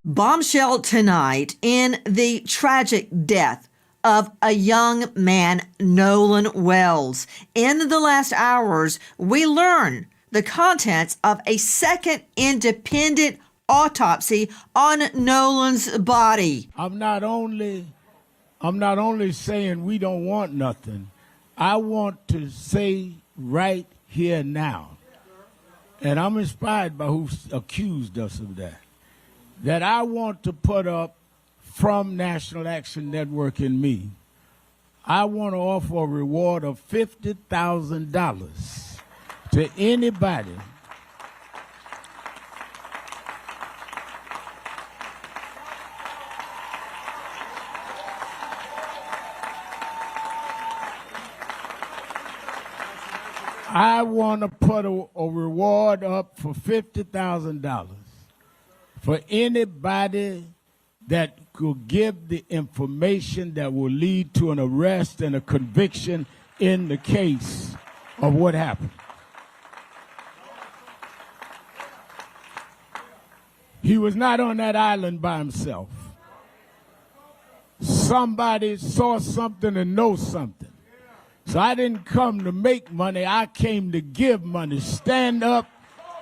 Bombshell tonight in the tragic death of a young man, Nolan Wells. In the last hours, we learn the contents of a second independent autopsy on Nolan's body. I'm not only saying we don't want nothing. I want to say right here now, and I'm inspired by who accused us of that I want to put up from National Action Network and me. I want to offer a reward of $50,000 to anybody I want to put a reward up for $50,000 for anybody that could give the information that will lead to an arrest and a conviction in the case of what happened. He was not on that island by himself. Somebody saw something and knows something. So I didn't come to make money. I came to give money. Stand up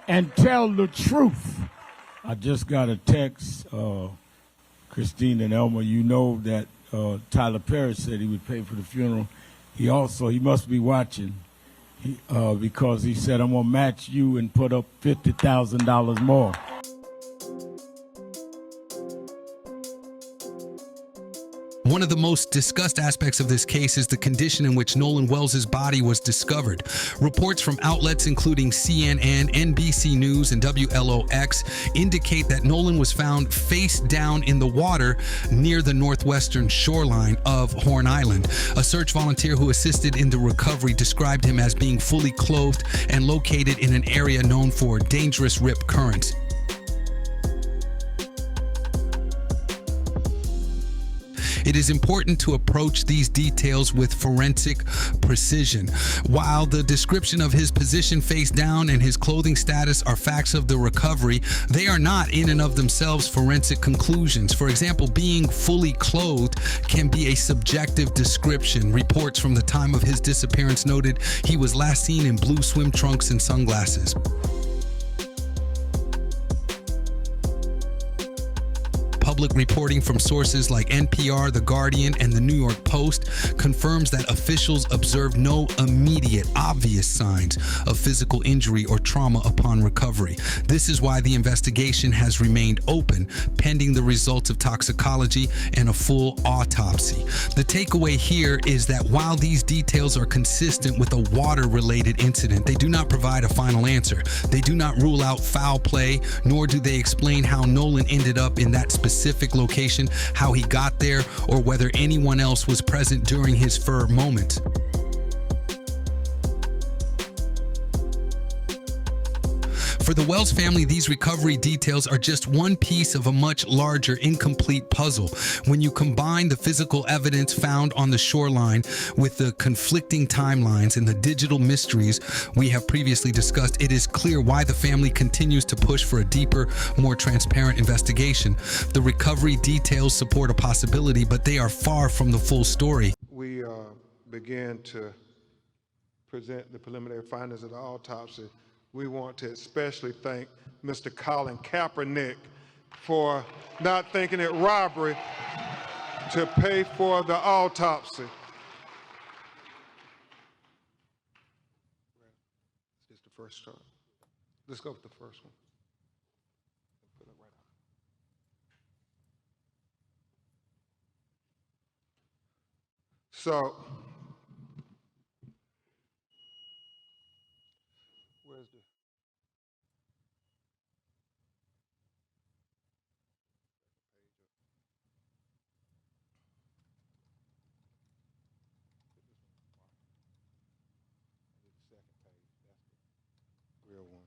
and tell the truth. I just got a text, Christine and Elmer, you know that Tyler Perry said he would pay for the funeral. He must be watching because he said, I'm going to match you and put up $50,000 more. One of the most discussed aspects of this case is the condition in which Nolan Wells' body was discovered. Reports from outlets including CNN, NBC News, and WLOX indicate that Nolan was found face down in the water near the northwestern shoreline of Horn Island. A search volunteer who assisted in the recovery described him as being fully clothed and located in an area known for dangerous rip currents. It is important to approach these details with forensic precision. While the description of his position face down and his clothing status are facts of the recovery, they are not in and of themselves forensic conclusions. For example, being fully clothed can be a subjective description. Reports from the time of his disappearance noted he was last seen in blue swim trunks and sunglasses. Public reporting from sources like NPR, The Guardian, and The New York Post confirms that officials observed no immediate, obvious signs of physical injury or trauma upon recovery. This is why the investigation has remained open, pending the results of toxicology and a full autopsy. The takeaway here is that while these details are consistent with a water-related incident, they do not provide a final answer. They do not rule out foul play, nor do they explain how Nolan ended up in that specific location, how he got there, or whether anyone else was present during his fur moment. For the Wells family, these recovery details are just one piece of a much larger, incomplete puzzle. When you combine the physical evidence found on the shoreline with the conflicting timelines and the digital mysteries we have previously discussed, it is clear why the family continues to push for a deeper, more transparent investigation. The recovery details support a possibility, but they are far from the full story. We began to present the preliminary findings of the autopsy. We want to especially thank Mr. Colin Kaepernick for not thinking it robbery to pay for the autopsy. This is the first chart. Let's go with the first one. Put it right on. So, where's the second page? That's the real one.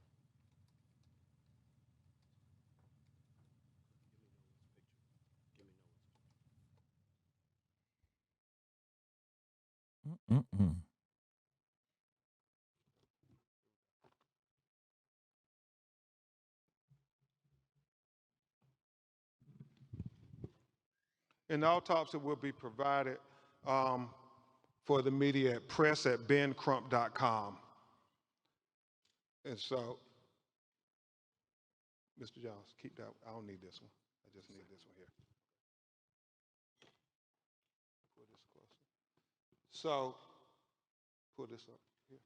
And the autopsy will be provided for the media at press@bencrump.com. And so, Mr. Jones, keep that. I don't need this one. I just need this one here. Pull this closer. So, pull this up here.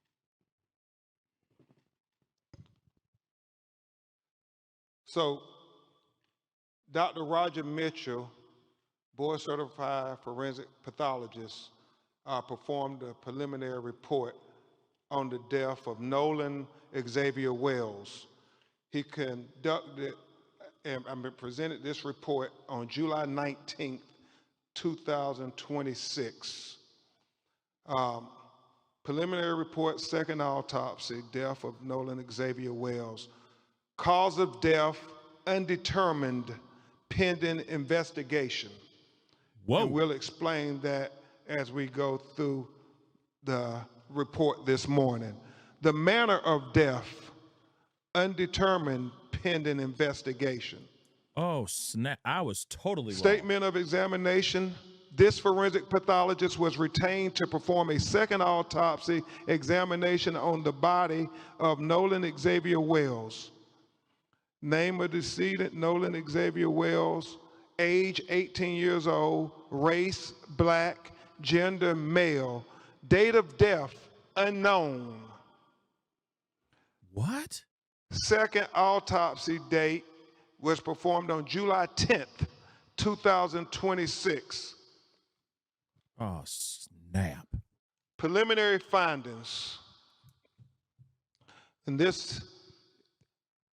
So, Dr. Roger Mitchell, board certified forensic pathologist, performed a preliminary report on the death of Nolan Xavier Wells. He conducted and presented this report on July 19th, 2026. Preliminary report, second autopsy, death of Nolan Xavier Wells. Cause of death, undetermined, pending investigation. Whoa. And we'll explain that as we go through the report this morning. The manner of death, undetermined, pending investigation. Oh, snap. I was totally wrong. Statement of examination. This forensic pathologist was retained to perform a second autopsy examination on the body of Nolan Xavier Wells. Name of decedent, Nolan Xavier Wells. Age, 18 years old. Race, black. Gender, male. Date of death, unknown. What? Second autopsy date was performed on July 10th, 2026. Oh, snap. Preliminary findings. And this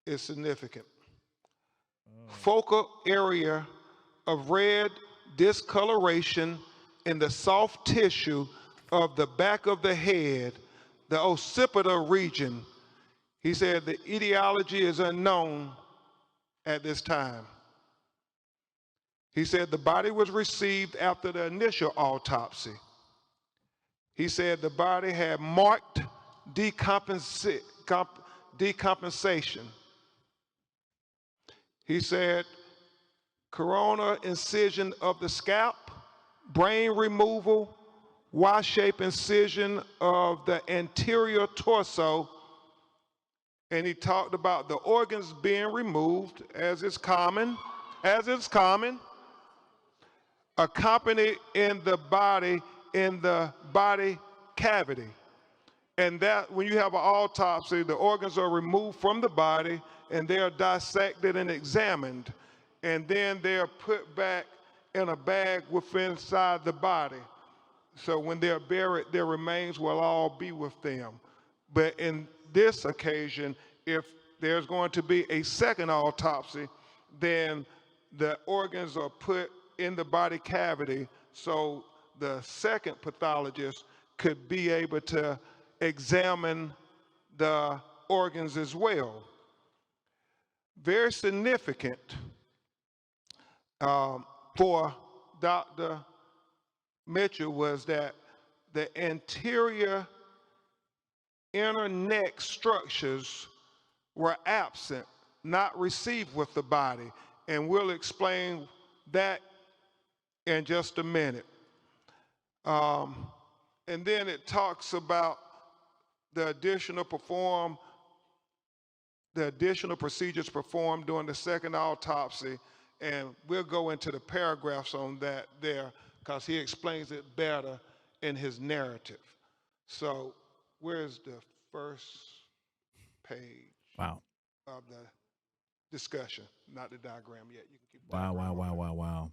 is significant. Focal area of red discoloration in the soft tissue of the back of the head, the occipital region. He said the etiology is unknown at this time. He said the body was received after the initial autopsy. He said the body had marked decompensation. He said coronal incision of the scalp, brain removal, Y-shaped incision of the anterior torso, and he talked about the organs being removed, as is common, accompanied in the body cavity. And that when you have an autopsy, the organs are removed from the body and they are dissected and examined, and then they are put back in a bag within inside the body. So when they're buried, their remains will all be with them. But in this occasion, if there's going to be a second autopsy, then the organs are put in the body cavity so the second pathologist could be able to examine the organs as well. Very significant for Dr. Mitchell was that the anterior inner neck structures were absent, not received with the body. And we'll explain that in just a minute. And then it talks about the additional procedures performed during the second autopsy, and we'll go into the paragraphs on that there because he explains it better in his narrative. So where's the first page Wow. of the discussion? Not the diagram yet. You can keep Wow.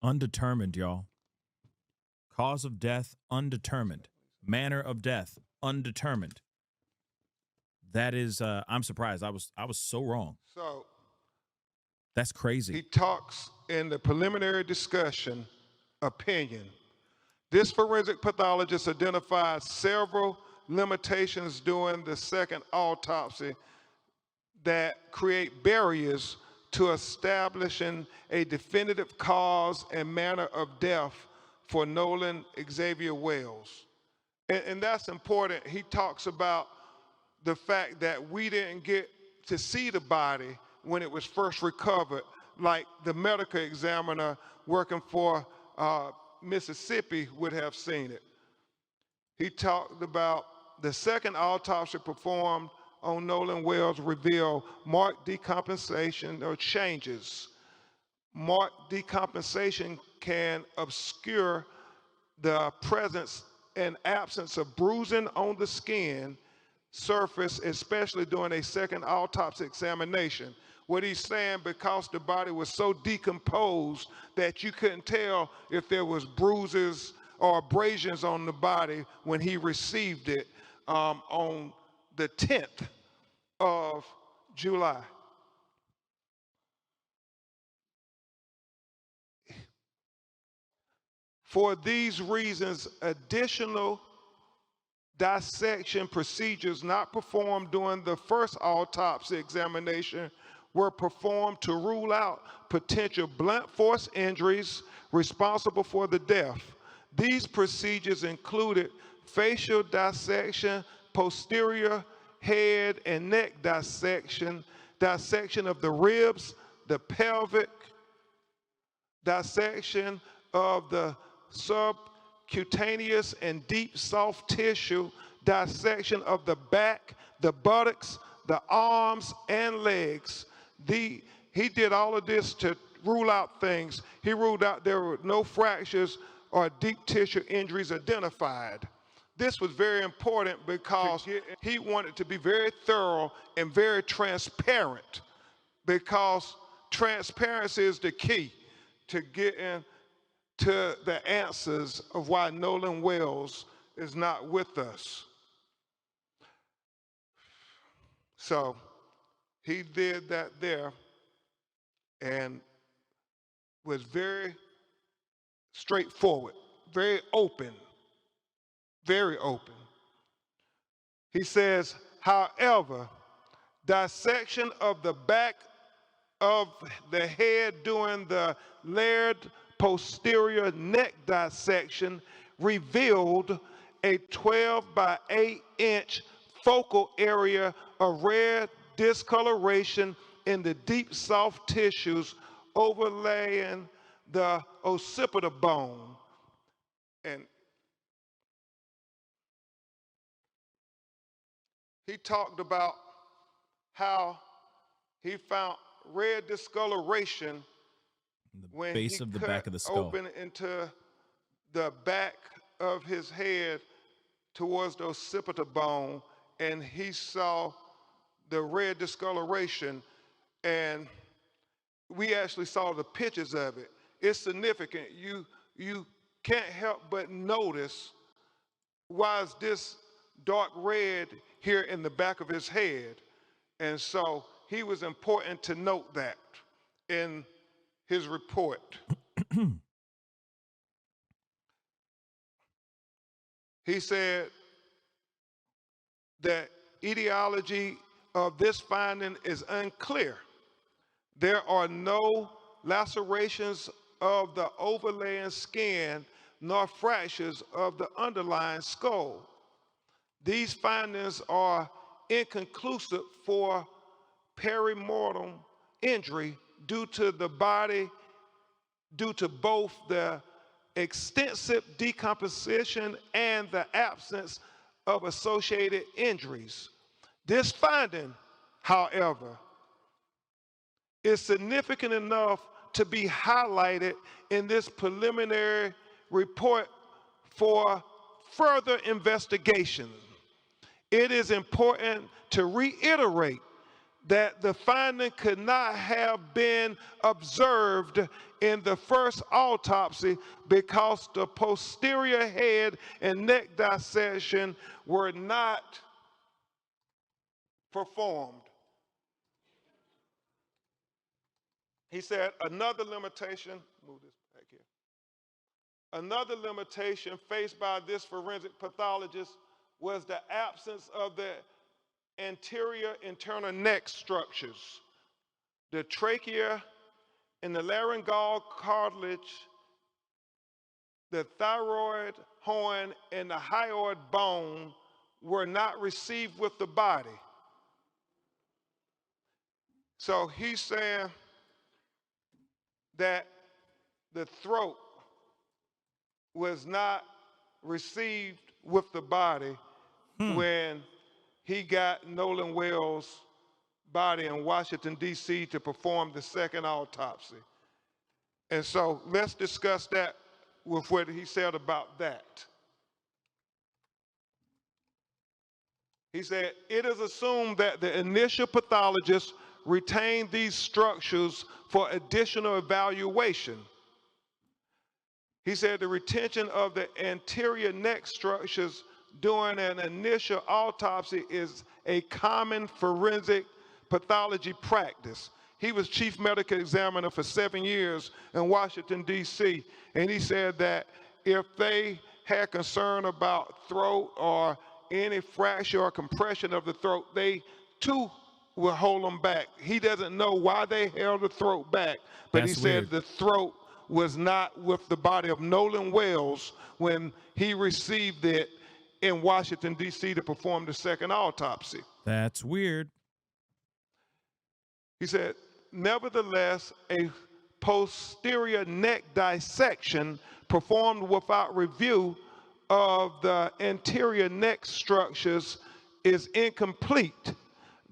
Undetermined, y'all. Cause of death, undetermined. Manner of death, undetermined. That is, I'm surprised. I was so wrong. So That's crazy. he talks in the preliminary discussion opinion. This forensic pathologist identified several limitations during the second autopsy that create barriers to establishing a definitive cause and manner of death for Nolan Xavier Wells. And that's important. He talks about the fact that we didn't get to see the body when it was first recovered like the medical examiner working for Mississippi would have seen it. He talked about the second autopsy performed on Nolan Wells revealed marked decompensation or changes. Marked decompensation can obscure the presence and absence of bruising on the skin surface, especially during a second autopsy examination. What he's saying, because the body was so decomposed that you couldn't tell if there was bruises or abrasions on the body when he received it on the 10th of July. For these reasons, additional dissection procedures not performed during the first autopsy examination were performed to rule out potential blunt force injuries responsible for the death. These procedures included facial dissection, posterior head and neck dissection, dissection of the ribs, the pelvic, dissection of the subcutaneous and deep soft tissue, dissection of the back, the buttocks, the arms, and legs. He did all of this to rule out things. He ruled out there were no fractures or deep tissue injuries identified. This was very important because he wanted to be very thorough and very transparent, because transparency is the key to getting to the answers of why Nolan Wells is not with us. So he did that there and was very straightforward, very open, very open. He says, however, dissection of the back of the head during the layered posterior neck dissection revealed a 12 by 8 inch focal area of red discoloration in the deep soft tissues overlaying the occipital bone. And he talked about how he found red discoloration when base he of the cut back of the skull. open into the back of his head towards the occipital bone, and he saw the red discoloration, and we actually saw the pictures of it. It's significant. You can't help but notice, why is this dark red here in the back of his head? And so he was important to note that in his report. He said that etiology of this finding is unclear. There are no lacerations of the overlaying skin nor fractures of the underlying skull. These findings are inconclusive for perimortem injury due to both the extensive decomposition and the absence of associated injuries. This finding, however, is significant enough to be highlighted in this preliminary report for further investigation. It is important to reiterate that the finding could not have been observed in the first autopsy because the posterior head and neck dissection were not performed. He said another limitation, move this back here. Another limitation faced by this forensic pathologist was the absence of the anterior internal neck structures. The trachea and the laryngeal cartilage, the thyroid horn, and the hyoid bone were not received with the body. So he's saying that the throat was not received with the body when he got Nolan Wells' body in Washington, D.C. to perform the second autopsy. And so let's discuss that with what he said about that. He said, it is assumed that the initial pathologist retained these structures for additional evaluation. He said the retention of the anterior neck structures during an initial autopsy is a common forensic pathology practice. He was chief medical examiner for 7 years in Washington, D.C., and he said that if they had concern about throat or any fracture or compression of the throat, they too will hold them back. He doesn't know why they held the throat back, but That's he said weird. the throat was not with the body of Nolan Wells when he received it in Washington, D.C. to perform the second autopsy. That's weird. He said, nevertheless, a posterior neck dissection performed without review of the anterior neck structures is incomplete.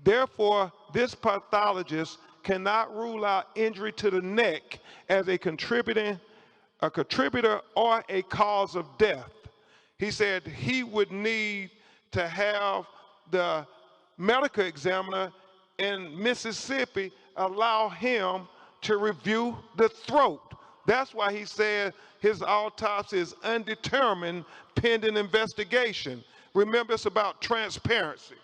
Therefore, this pathologist cannot rule out injury to the neck as a contributor or a cause of death. He said he would need to have the medical examiner in Mississippi allow him to review the throat. That's why he said his autopsy is undetermined pending investigation. Remember, it's about transparency.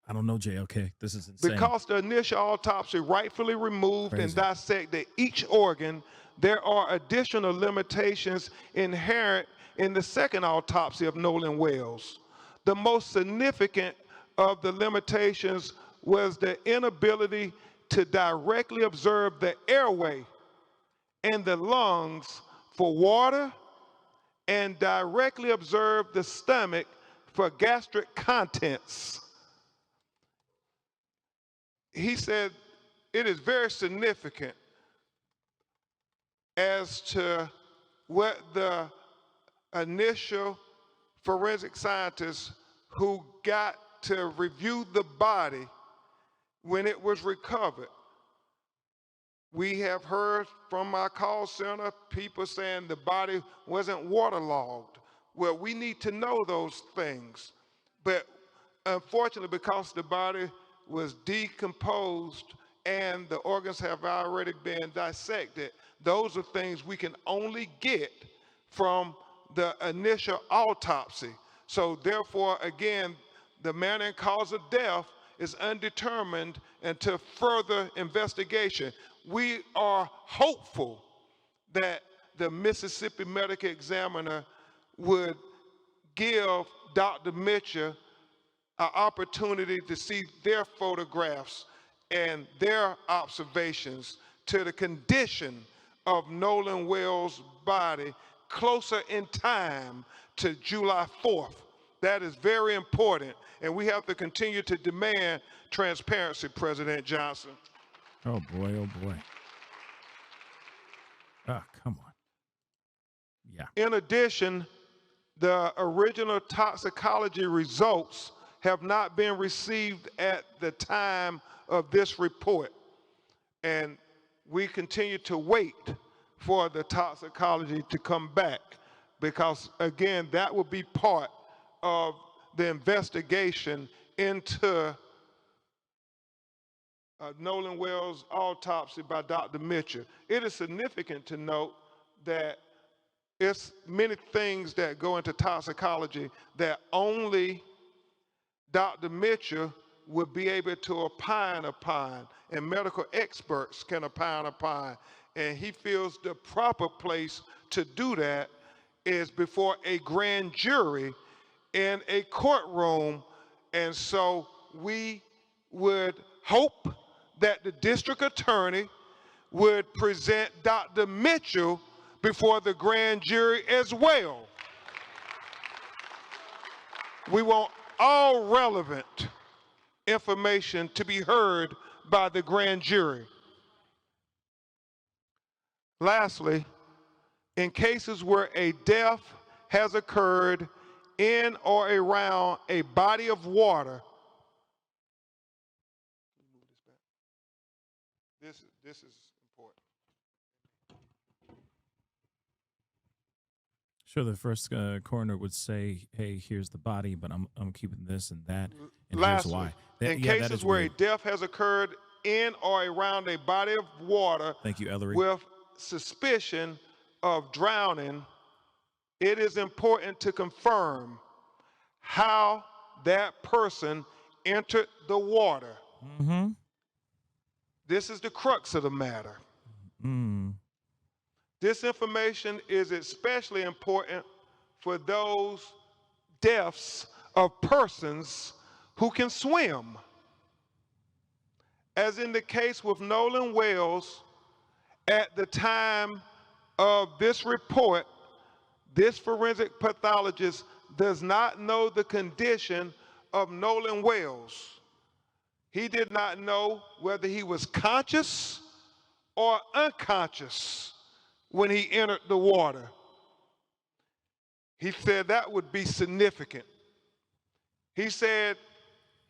I don't know, JLK. This is insane. Because the initial autopsy rightfully removed and dissected each organ, there are additional limitations inherent in the second autopsy of Nolan Wells. The most significant of the limitations was the inability to directly observe the airway and the lungs for water and directly observe the stomach for gastric contents. He said it is very significant as to what the initial forensic scientists who got to review the body when it was recovered. We have heard from our call center people saying the body wasn't waterlogged. Well, we need to know those things. But unfortunately, because the body was decomposed and the organs have already been dissected, those are things we can only get from the initial autopsy. So therefore, again, the manner and cause of death is undetermined until further investigation. We are hopeful that the Mississippi medical examiner would give Dr. Mitchell an opportunity to see their photographs and their observations to the condition of Nolan Wells' body closer in time to July 4th. That is very important, and we have to continue to demand transparency, President Johnson. Oh, boy, oh, boy. Ah, come on. Yeah. In addition, the original toxicology results have not been received at the time of this report. And we continue to wait for the toxicology to come back because, again, that will be part of the investigation into Nolan Wells' autopsy by Dr. Mitchell. It is significant to note that it's many things that go into toxicology that only Dr. Mitchell would be able to opine upon, and medical experts can opine upon. And he feels the proper place to do that is before a grand jury in a courtroom. And so we would hope that the district attorney would present Dr. Mitchell before the grand jury as well. We want all relevant information to be heard by the grand jury. Lastly, in cases where a death has occurred in or around a body of water, this is important. Sure, the first coroner would say, "Hey, here's the body, but I'm keeping this and that, and Lastly, here's why." in Yeah, that cases is where weird. a death has occurred in or around a body of water Thank you, Ellery. with suspicion of drowning, it is important to confirm how that person entered the water. Mm-hmm. This is the crux of the matter. Mm. This information is especially important for those deaths of persons who can swim. As in the case with Nolan Wells, at the time of this report, this forensic pathologist does not know the condition of Nolan Wells. He did not know whether he was conscious or unconscious when he entered the water. He said that would be significant. He said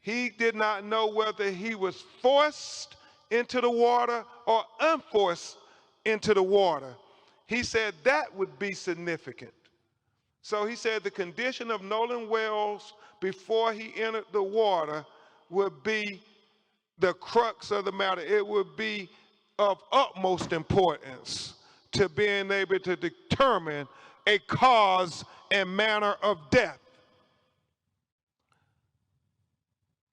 he did not know whether he was forced into the water or unforced into the water. He said that would be significant. So he said the condition of Nolan Wells before he entered the water would be the crux of the matter. It would be of utmost importance to being able to determine a cause and manner of death.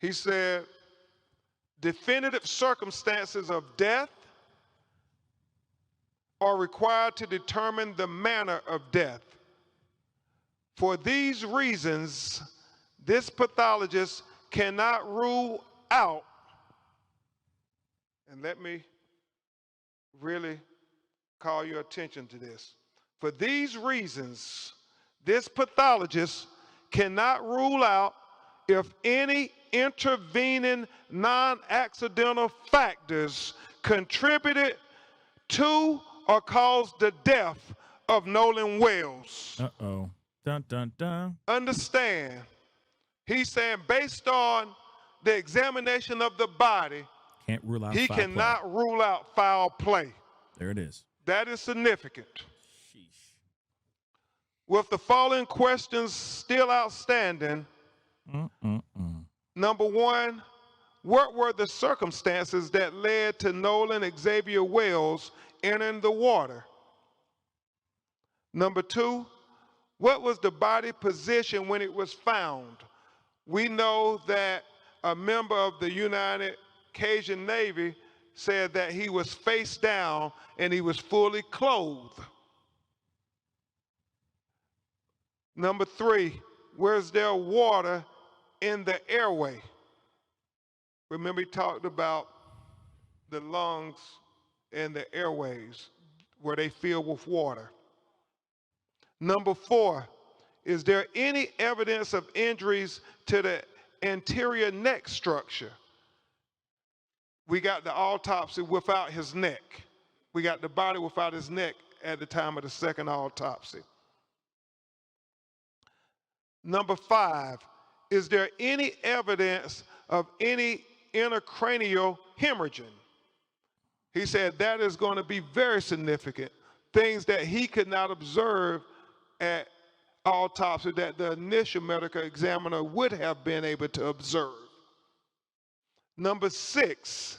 He said, definitive circumstances of death are required to determine the manner of death. For these reasons, this pathologist cannot rule out, and let me really call your attention to this. For these reasons, this pathologist cannot rule out if any intervening non-accidental factors contributed to or caused the death of Nolan Wells. Uh-oh. Dun, dun, dun. Understand, he's saying based on the examination of the body, Can't rule out he foul cannot play. rule out foul play. There it is. That is significant. Sheesh. With the following questions still outstanding, number one, what were the circumstances that led to Nolan Xavier Wells entering the water? Number two, what was the body position when it was found? We know that a member of the United Cajun Navy said that he was face down and he was fully clothed. Number three, was there water in the airway? Remember, he talked about the lungs and the airways, were they filled with water? Number four, is there any evidence of injuries to the anterior neck structure? We got the autopsy without his neck. We got the body without his neck at the time of the second autopsy. Number five, is there any evidence of any intracranial hemorrhaging? He said that is going to be very significant. Things that he could not observe at autopsy that the initial medical examiner would have been able to observe. Number six,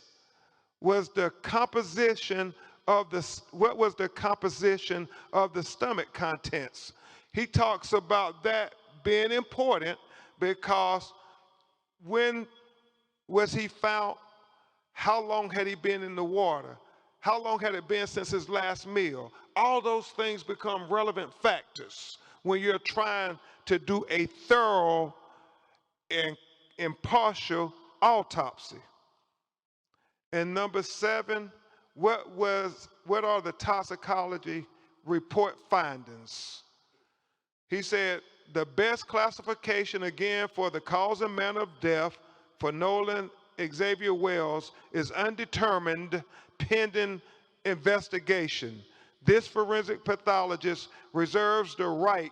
was the composition of what was the composition of the stomach contents? He talks about that being important because when was he found? How long had he been in the water? How long had it been since his last meal? All those things become relevant factors when you're trying to do a thorough and impartial autopsy. And number seven, what are the toxicology report findings? He said the best classification again for the cause and manner of death for Nolan Xavier Wells is undetermined pending investigation. This forensic pathologist reserves the right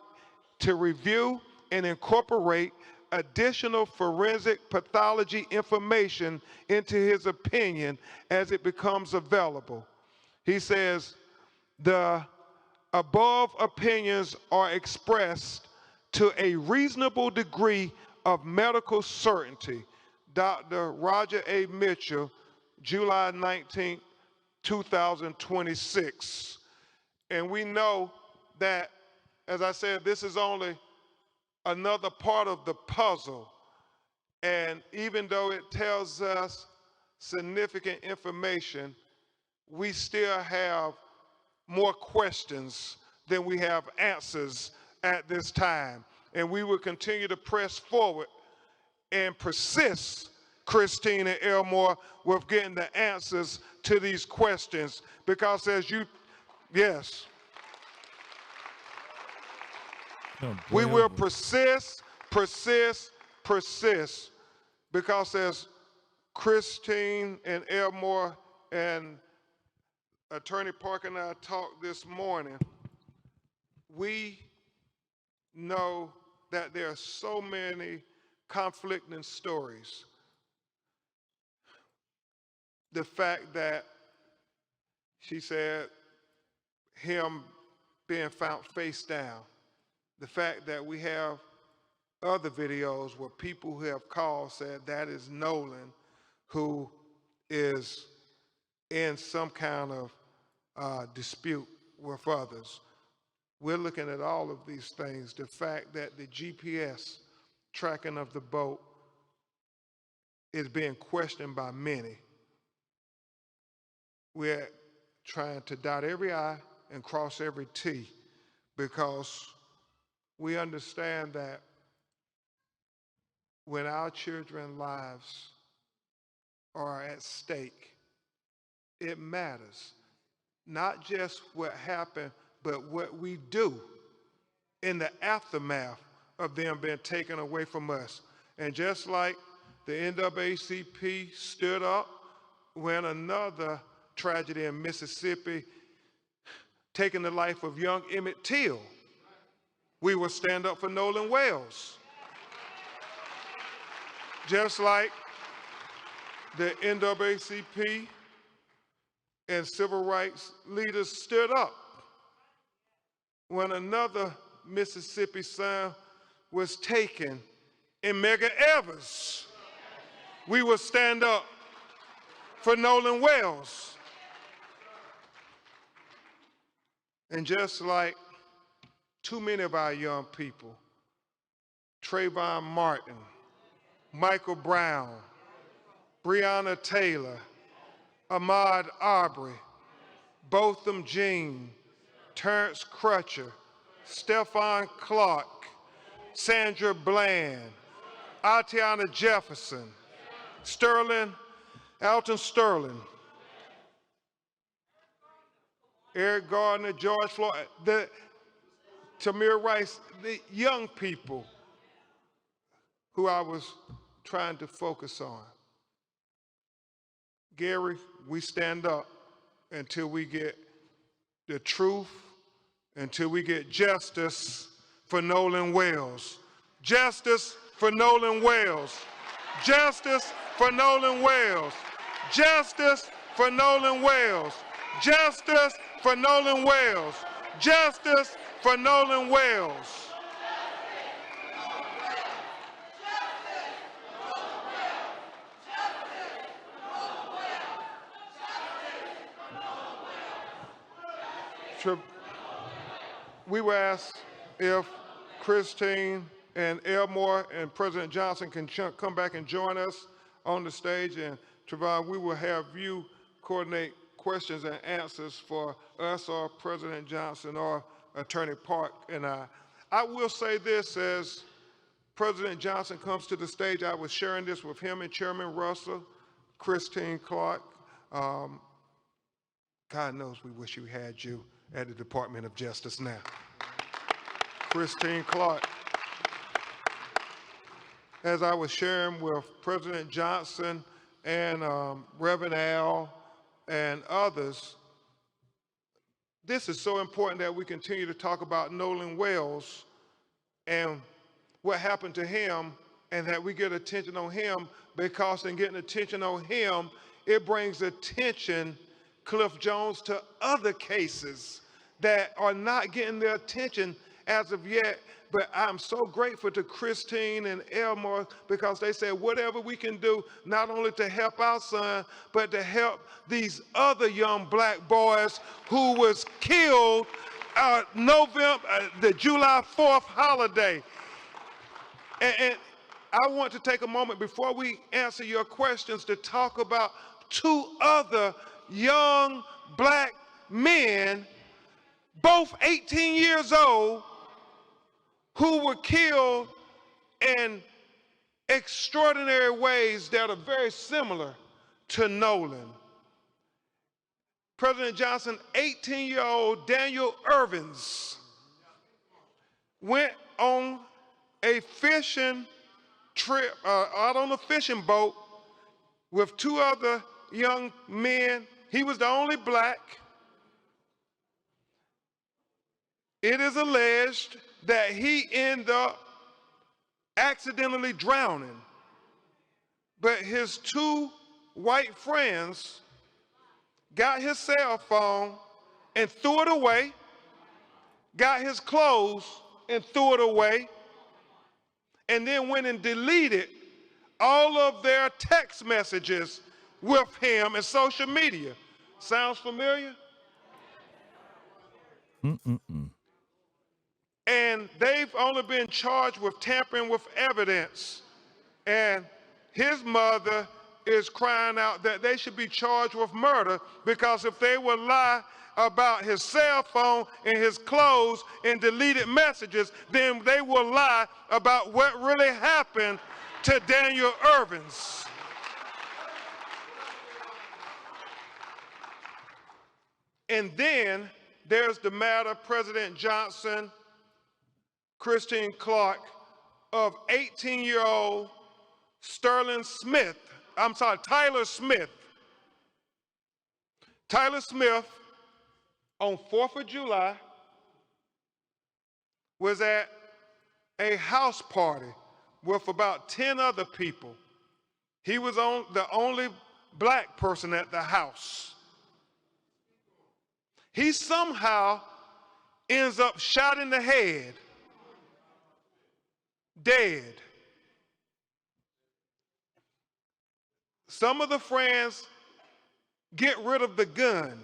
to review and incorporate additional forensic pathology information into his opinion as it becomes available. He says, the above opinions are expressed to a reasonable degree of medical certainty. Dr. Roger A. Mitchell, July 19, 2026. And we know that, as I said, this is only another part of the puzzle. And even though it tells us significant information, we still have more questions than we have answers at this time. And we will continue to press forward and persist, Christine and Elmore, with getting the answers to these questions. Because as you, yes, we will persist, because as Christine and Elmore and Attorney Parker and I talked this morning, we know that there are so many conflicting stories. The fact that she said him being found face down, the fact that we have other videos where people who have called said that is Nolan, who is in some kind of dispute with others. We're looking at all of these things. The fact that the GPS tracking of the boat is being questioned by many. We're trying to dot every I and cross every T, because we understand that when our children's lives are at stake, it matters. Not just what happened, but what we do in the aftermath of them being taken away from us. And just like the NAACP stood up when another tragedy in Mississippi taking the life of young Emmett Till, we will stand up for Nolan Wells. Just like the NAACP and civil rights leaders stood up when another Mississippi son was taken in Medgar Evers. We will stand up for Nolan Wells. And just like too many of our young people, Trayvon Martin, Michael Brown, Breonna Taylor, Ahmaud Arbery, Botham Jean, Terrence Crutcher, Stephon Clark, Sandra Bland, Atiana Jefferson, Alton Sterling, Eric Gardner, George Floyd, Tamir Rice, the young people who I was trying to focus on. Gary, we stand up until we get the truth, until we get justice for Nolan Wells. Justice for Nolan Wells. Justice for Nolan Wells. Justice for Nolan Wells. Justice for Nolan Wells. Justice for Nolan Wells. We were asked if Christine and Elmore and President Johnson can come back and join us on the stage. And Trevon, we will have you coordinate questions and answers for us or President Johnson or Attorney Park and I. I will say this, as President Johnson comes to the stage, I was sharing this with him and Chairman Russell, Christine Clark. God knows we wish we had you at the Department of Justice now. Christine Clark. As I was sharing with President Johnson and Reverend Al and others, this is so important that we continue to talk about Nolan Wells and what happened to him, and that we get attention on him, because in getting attention on him, it brings attention, Cliff Jones, to other cases that are not getting their attention as of yet. But I'm so grateful to Christine and Elmore, because they said whatever we can do, not only to help our son, but to help these other young black boys who was killed the July 4th holiday. And I want to take a moment before we answer your questions to talk about two other young black men, both 18 years old, who were killed in extraordinary ways that are very similar to Nolan. President Johnson, 18-year-old Daniel Irvins went on a fishing trip, out on a fishing boat with two other young men. He was the only black. It is alleged that he ended up accidentally drowning, but his two white friends got his cell phone and threw it away, got his clothes and threw it away, and then went and deleted all of their text messages with him and social media. Sounds familiar? And they've only been charged with tampering with evidence. And his mother is crying out that they should be charged with murder, because if they would lie about his cell phone and his clothes and deleted messages, then they will lie about what really happened to Daniel Irvins. And then there's the matter, President Johnson, Christine Clark, of 18-year-old Tyler Smith. Tyler Smith, on 4th of July, was at a house party with about 10 other people. He was the only black person at the house. He somehow ends up shot in the head, dead. Some of the friends get rid of the gun.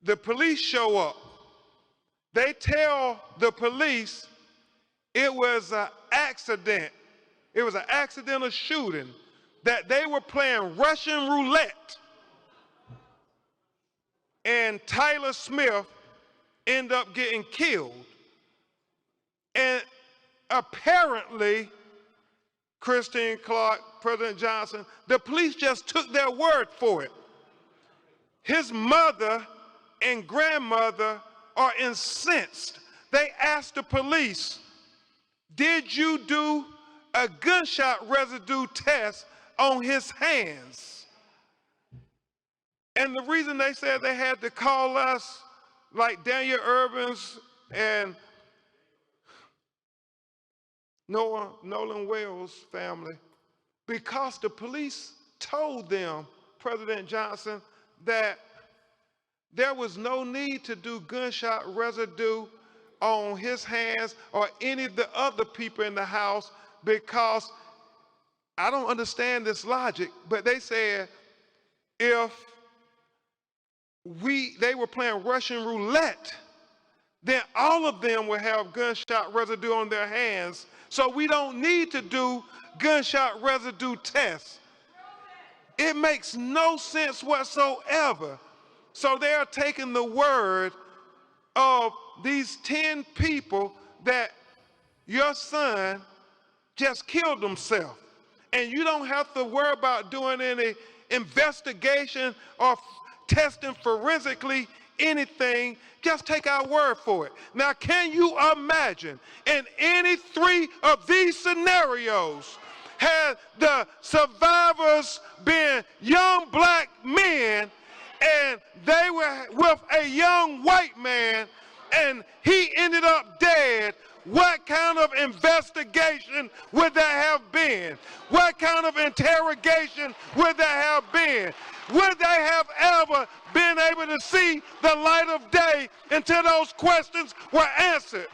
The police show up. They tell the police it was an accident. It was an accidental shooting, that they were playing Russian roulette. And Tyler Smith ended up getting killed. And apparently, Christine Clark, President Johnson, the police just took their word for it. His mother and grandmother are incensed. They asked the police, did you do a gunshot residue test on his hands? And the reason they said they had to call us, like Daniel Irvins and Nolan Wells' family, because the police told them, President Johnson, that there was no need to do gunshot residue on his hands or any of the other people in the house, because I don't understand this logic, but they said if they were playing Russian roulette, then all of them would have gunshot residue on their hands. So we don't need to do gunshot residue tests. It makes no sense whatsoever. So they are taking the word of these 10 people that your son just killed himself. And you don't have to worry about doing any investigation or testing forensically anything. Just take our word for it. Now, can you imagine in any 3 of these scenarios, had the survivors been young black men and they were with a young white man, and he ended up dead, what kind of investigation would there have been? What kind of interrogation would there have been? Would they have ever been able to see the light of day until those questions were answered?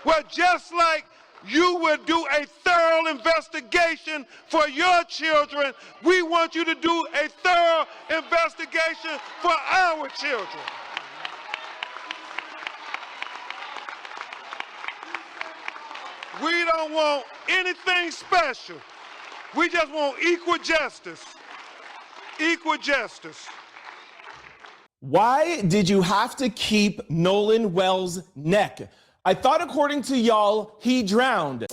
Well, just like you would do a thorough investigation for your children, we want you to do a thorough investigation for our children. We don't want anything special. We just want equal justice. Equal justice. Why did you have to keep Nolan Wells' neck? I thought according to y'all, he drowned.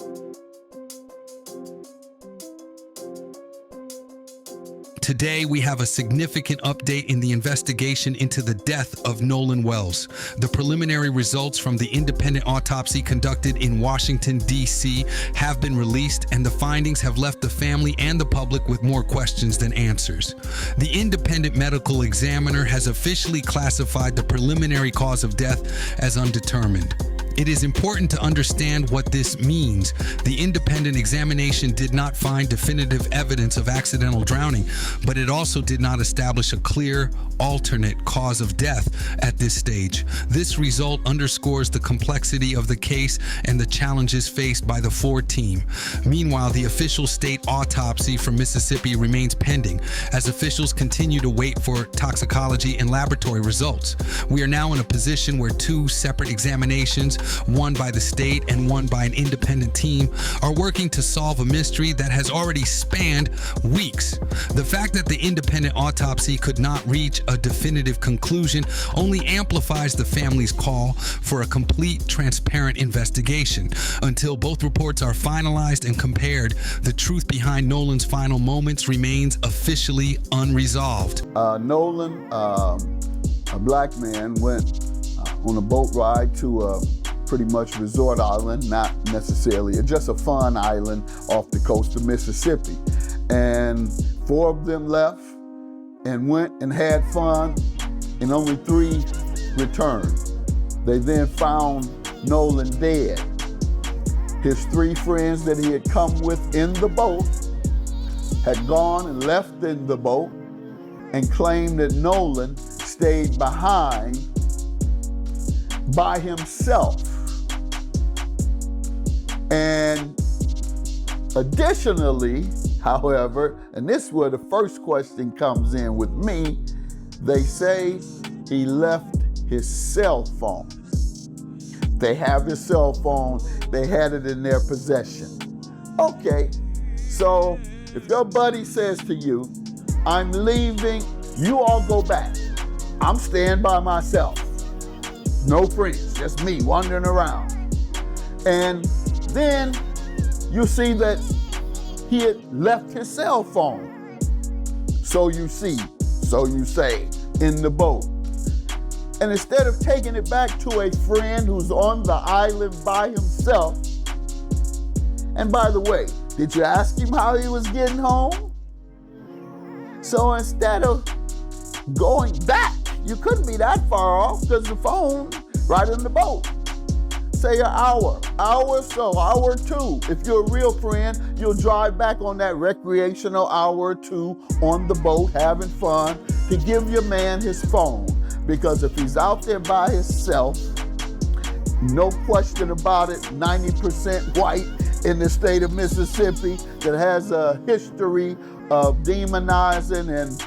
Today, we have a significant update in the investigation into the death of Nolan Wells. The preliminary results from the independent autopsy conducted in Washington, D.C. have been released, and the findings have left the family and the public with more questions than answers. The independent medical examiner has officially classified the preliminary cause of death as undetermined. It is important to understand what this means. The independent examination did not find definitive evidence of accidental drowning, but it also did not establish a clear, alternate cause of death at this stage. This result underscores the complexity of the case and the challenges faced by the Ford team. Meanwhile, the official state autopsy from Mississippi remains pending as officials continue to wait for toxicology and laboratory results. We are now in a position where two separate examinations, one by the state and one by an independent team, are working to solve a mystery that has already spanned weeks. The fact that the independent autopsy could not reach a definitive conclusion only amplifies the family's call for a complete, transparent investigation. Until both reports are finalized and compared, the truth behind Nolan's final moments remains officially unresolved. Nolan, a black man, went on a boat ride to a pretty much resort island, not necessarily, just a fun island off the coast of Mississippi. And 4 of them left and went and had fun, and only 3 returned. They then found Nolan dead. His 3 friends that he had come with in the boat had gone and left in the boat and claimed that Nolan stayed behind by himself. And additionally, however, and this is where the first question comes in with me, they say he left his cell phone. They have his cell phone, they had it in their possession. Okay, so if your buddy says to you, I'm leaving, you all go back. I'm staying by myself. No friends, just me wandering around. And then you see that he had left his cell phone. So you see, so you say, in the boat. And instead of taking it back to a friend who's on the island by himself, and by the way, did you ask him how he was getting home? So instead of going back, you couldn't be that far off because the phone right in the boat. Say an hour or so, hour or 2. If you're a real friend, you'll drive back on that recreational hour or 2 on the boat having fun to give your man his phone. Because if he's out there by himself, no question about it, 90% white in the state of Mississippi that has a history of demonizing and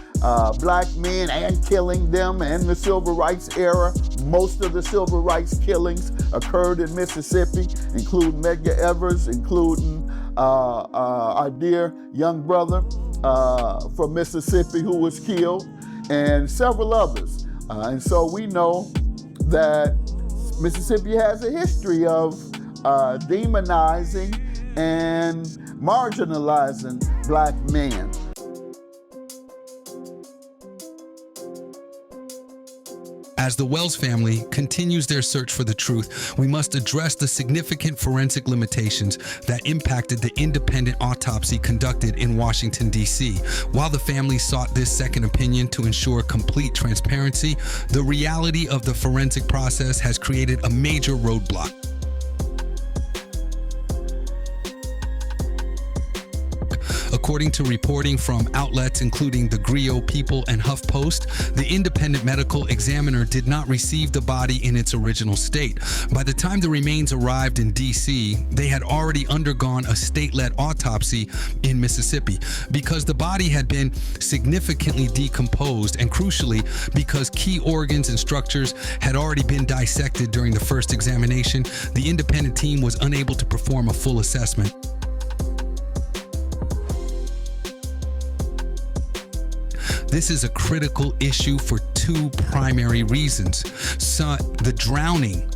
black men and killing them, and the civil rights era. Most of the civil rights killings occurred in Mississippi, including Medgar Evers, including our dear young brother from Mississippi who was killed, and several others. And so we know that Mississippi has a history of demonizing and marginalizing black men. As the Wells family continues their search for the truth, we must address the significant forensic limitations that impacted the independent autopsy conducted in Washington, D.C. While the family sought this second opinion to ensure complete transparency, the reality of the forensic process has created a major roadblock. According to reporting from outlets including the Grio People and HuffPost, the independent medical examiner did not receive the body in its original state. By the time the remains arrived in D.C., they had already undergone a state-led autopsy in Mississippi. Because the body had been significantly decomposed, and crucially, because key organs and structures had already been dissected during the first examination, the independent team was unable to perform a full assessment. This is a critical issue for two primary reasons. The drowning.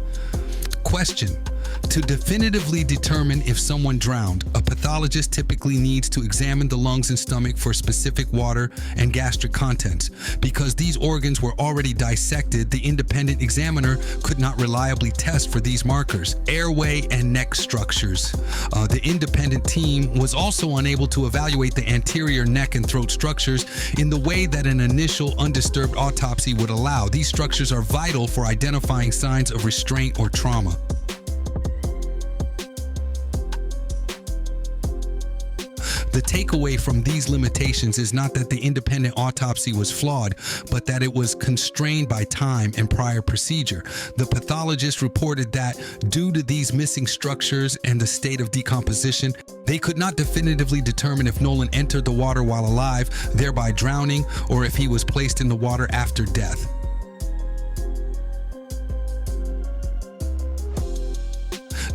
Question. To definitively determine if someone drowned, a pathologist typically needs to examine the lungs and stomach for specific water and gastric contents. Because these organs were already dissected, the independent examiner could not reliably test for these markers. Airway and neck structures. The independent team was also unable to evaluate the anterior neck and throat structures in the way that an initial undisturbed autopsy would allow. These structures are vital for identifying signs of restraint or trauma. The takeaway from these limitations is not that the independent autopsy was flawed, but that it was constrained by time and prior procedure. The pathologist reported that due to these missing structures and the state of decomposition, they could not definitively determine if Nolan entered the water while alive, thereby drowning, or if he was placed in the water after death.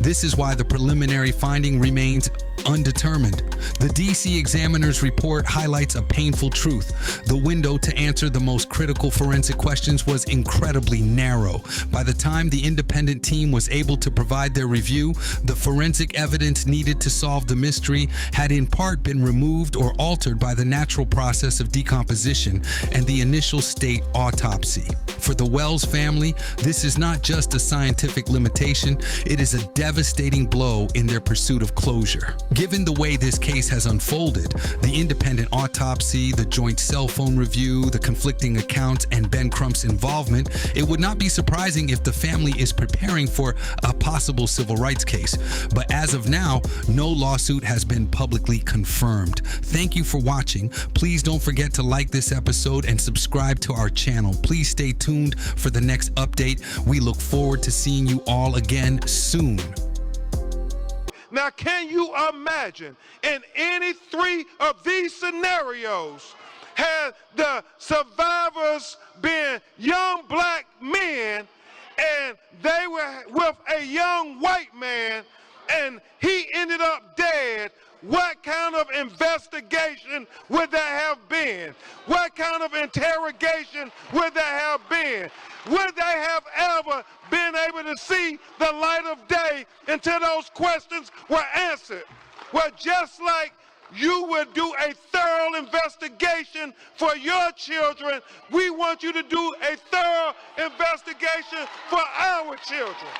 This is why the preliminary finding remains undetermined. The DC examiner's report highlights a painful truth. The window to answer the most critical forensic questions was incredibly narrow. By the time the independent team was able to provide their review, the forensic evidence needed to solve the mystery had in part been removed or altered by the natural process of decomposition and the initial state autopsy. For the Wells family, this is not just a scientific limitation, it is a devastating blow in their pursuit of closure. Given the way this case has unfolded, the independent autopsy, the joint cell phone review, the conflicting accounts, and Ben Crump's involvement, it would not be surprising if the family is preparing for a possible civil rights case. But as of now, no lawsuit has been publicly confirmed. Thank you for watching. Please don't forget to like this episode and subscribe to our channel. Please stay tuned for the next update. We look forward to seeing you all again soon. Now, can you imagine in any three of these scenarios, had the survivors been young black men and they were with a young white man and he ended up dead, what kind of investigation would that have been? What kind of interrogation would that have been? Would they have ever been able to see the light of day until those questions were answered? Well, just like you would do a thorough investigation for your children, we want you to do a thorough investigation for our children.